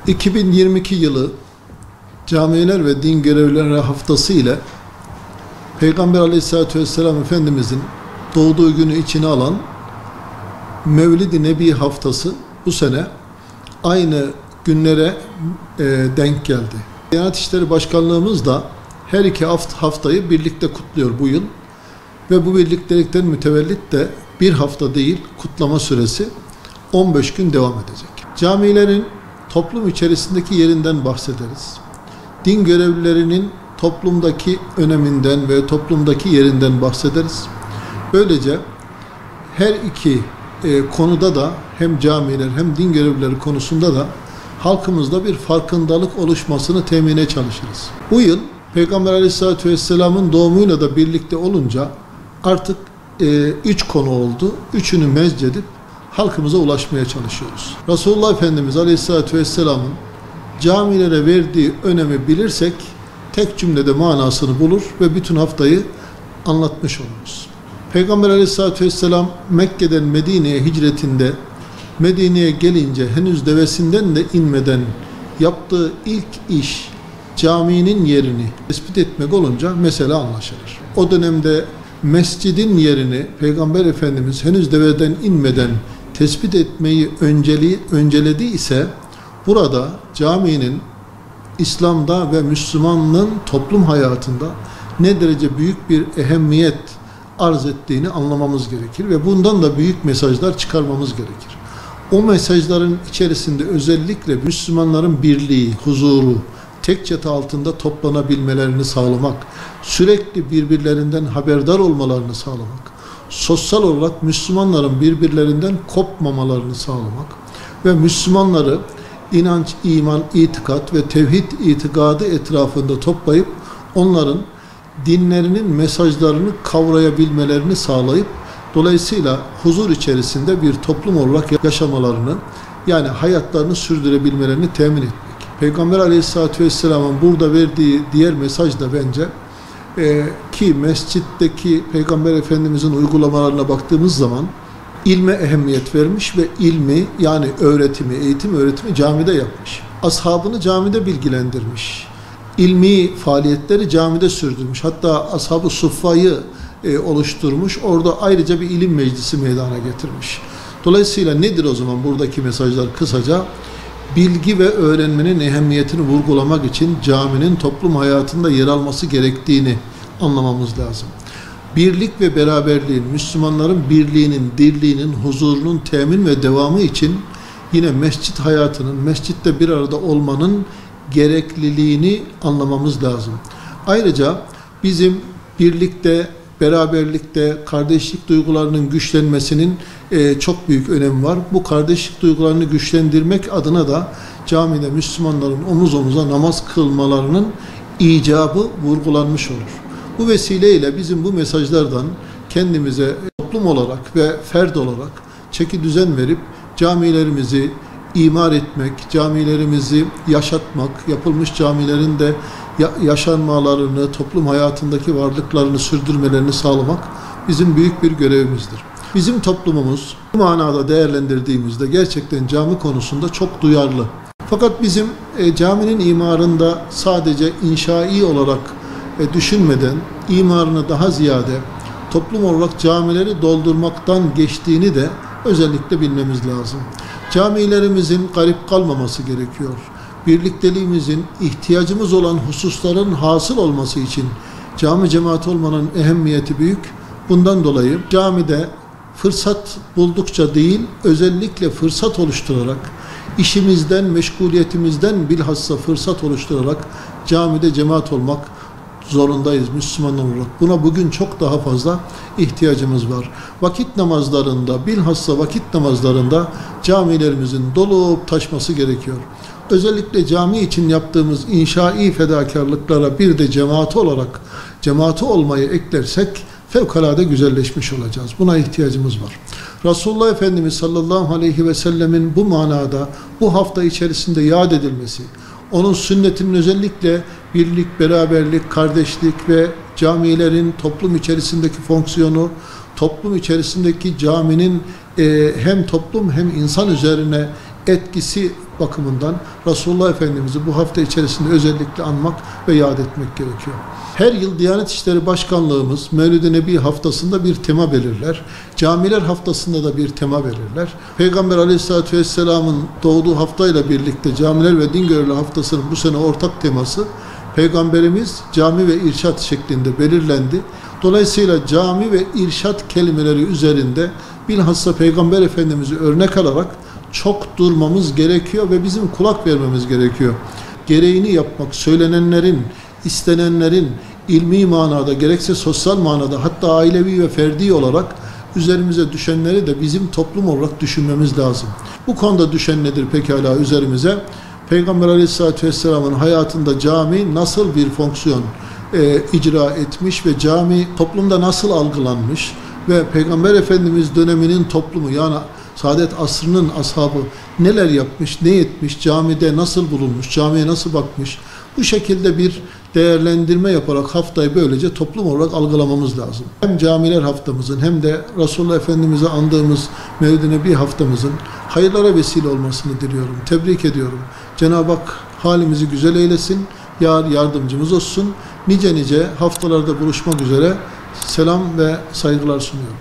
2022 yılı Camiler ve Din Görevlileri Haftası ile Peygamber Aleyhisselatü Vesselam Efendimizin doğduğu günü içine alan Mevlid-i Nebi Haftası bu sene aynı günlere denk geldi. Diyanet İşleri Başkanlığımız da her iki haftayı birlikte kutluyor bu yıl ve bu birliktelikten mütevellit de bir hafta değil, kutlama süresi 15 gün devam edecek. Camilerin toplum içerisindeki yerinden bahsederiz. Din görevlilerinin toplumdaki öneminden ve toplumdaki yerinden bahsederiz. Böylece her iki konuda da hem camiler hem din görevlileri konusunda da halkımızda bir farkındalık oluşmasını temine çalışırız. Bu yıl Peygamber Aleyhisselatü Vesselam'ın doğumuyla da birlikte olunca artık 3 konu oldu. Üçünü mezcedip halkımıza ulaşmaya çalışıyoruz. Resulullah Efendimiz Aleyhisselatü Vesselam'ın camilere verdiği önemi bilirsek tek cümlede manasını bulur ve bütün haftayı anlatmış oluruz. Peygamber Aleyhisselatü Vesselam Mekke'den Medine'ye hicretinde Medine'ye gelince henüz devesinden de inmeden yaptığı ilk iş caminin yerini tespit etmek olunca mesele anlaşılır. O dönemde mescidin yerini Peygamber Efendimiz henüz deveden inmeden tespit etmeyi önceledi ise burada caminin İslam'da ve Müslümanlığın toplum hayatında ne derece büyük bir ehemmiyet arz ettiğini anlamamız gerekir ve bundan da büyük mesajlar çıkarmamız gerekir. O mesajların içerisinde özellikle Müslümanların birliği, huzuru, tek çatı altında toplanabilmelerini sağlamak, sürekli birbirlerinden haberdar olmalarını sağlamak, sosyal olarak Müslümanların birbirlerinden kopmamalarını sağlamak ve Müslümanları inanç, iman, itikat ve tevhid itikadı etrafında toplayıp onların dinlerinin mesajlarını kavrayabilmelerini sağlayıp dolayısıyla huzur içerisinde bir toplum olarak yaşamalarını, yani hayatlarını sürdürebilmelerini temin etmek. Peygamber Aleyhisselatü Vesselam'ın burada verdiği diğer mesaj da bence ki mescitteki Peygamber Efendimizin uygulamalarına baktığımız zaman ilme ehemmiyet vermiş ve ilmi, yani öğretimi, eğitim öğretimi camide yapmış. Ashabını camide bilgilendirmiş. İlmi faaliyetleri camide sürdürmüş. Hatta Ashab-ı Suffa'yı oluşturmuş. Orada ayrıca bir ilim meclisi meydana getirmiş. Dolayısıyla nedir o zaman buradaki mesajlar kısaca? Bilgi ve öğrenmenin ehemmiyetini vurgulamak için caminin toplum hayatında yer alması gerektiğini anlamamız lazım. Birlik ve beraberliğin, Müslümanların birliğinin, dirliğinin, huzurunun temin ve devamı için yine mescit hayatının, mescitte bir arada olmanın gerekliliğini anlamamız lazım. Ayrıca bizim birlikte, beraberlikte, kardeşlik duygularının güçlenmesinin çok büyük önemi var. Bu kardeşlik duygularını güçlendirmek adına da camide Müslümanların omuz omuza namaz kılmalarının icabı vurgulanmış olur. Bu vesileyle bizim bu mesajlardan kendimize toplum olarak ve ferd olarak çeki düzen verip camilerimizi imar etmek, camilerimizi yaşatmak, yapılmış camilerin de yaşanmalarını, toplum hayatındaki varlıklarını sürdürmelerini sağlamak bizim büyük bir görevimizdir. Bizim toplumumuz bu manada değerlendirdiğimizde gerçekten cami konusunda çok duyarlı. Fakat bizim caminin imarında sadece inşai olarak düşünmeden imarını daha ziyade toplum olarak camileri doldurmaktan geçtiğini de özellikle bilmemiz lazım. Camilerimizin garip kalmaması gerekiyor. Birlikteliğimizin ihtiyacımız olan hususların hasıl olması için cami cemaati olmanın ehemmiyeti büyük. Bundan dolayı camide fırsat buldukça değil, özellikle fırsat oluşturarak, işimizden, meşguliyetimizden bilhassa fırsat oluşturarak camide cemaat olmak zorundayız Müslümanlar olarak. Buna bugün çok daha fazla ihtiyacımız var. Vakit namazlarında, bilhassa vakit namazlarında camilerimizin dolup taşması gerekiyor. Özellikle cami için yaptığımız inşai fedakarlıklara bir de cemaati olmayı eklersek fevkalade güzelleşmiş olacağız. Buna ihtiyacımız var. Resulullah Efendimiz sallallahu aleyhi ve sellemin bu manada bu hafta içerisinde yad edilmesi, onun sünnetinin özellikle birlik, beraberlik, kardeşlik ve camilerin toplum içerisindeki fonksiyonu, toplum içerisindeki caminin hem toplum hem insan üzerine etkisi bakımından Resulullah Efendimiz'i bu hafta içerisinde özellikle anmak ve yad etmek gerekiyor. Her yıl Diyanet İşleri Başkanlığımız Mevlid-i Nebi haftasında bir tema belirler. Camiler haftasında da bir tema belirler. Peygamber Aleyhisselatü Vesselam'ın doğduğu haftayla birlikte Camiler ve Din Görevlileri Haftası'nın bu sene ortak teması Peygamberimiz cami ve irşat şeklinde belirlendi. Dolayısıyla cami ve irşat kelimeleri üzerinde bilhassa Peygamber Efendimiz'i örnek alarak çok durmamız gerekiyor ve bizim kulak vermemiz gerekiyor. Gereğini yapmak, söylenenlerin, istenenlerin ilmi manada, gerekse sosyal manada, hatta ailevi ve ferdi olarak üzerimize düşenleri de bizim toplum olarak düşünmemiz lazım. Bu konuda düşen nedir pekala üzerimize? Peygamber Aleyhisselatü Vesselam'ın hayatında cami nasıl bir fonksiyon icra etmiş ve cami toplumda nasıl algılanmış ve Peygamber Efendimiz döneminin toplumu, yani Saadet asrının ashabı neler yapmış, ne etmiş, camide nasıl bulunmuş, camiye nasıl bakmış, bu şekilde bir değerlendirme yaparak haftayı böylece toplum olarak algılamamız lazım. Hem camiler haftamızın hem de Resulullah Efendimiz'i andığımız Mevlid-i Nebi haftamızın hayırlara vesile olmasını diliyorum. Tebrik ediyorum. Cenab-ı Hak halimizi güzel eylesin, yar yardımcımız olsun. Nice haftalarda buluşmak üzere selam ve saygılar sunuyorum.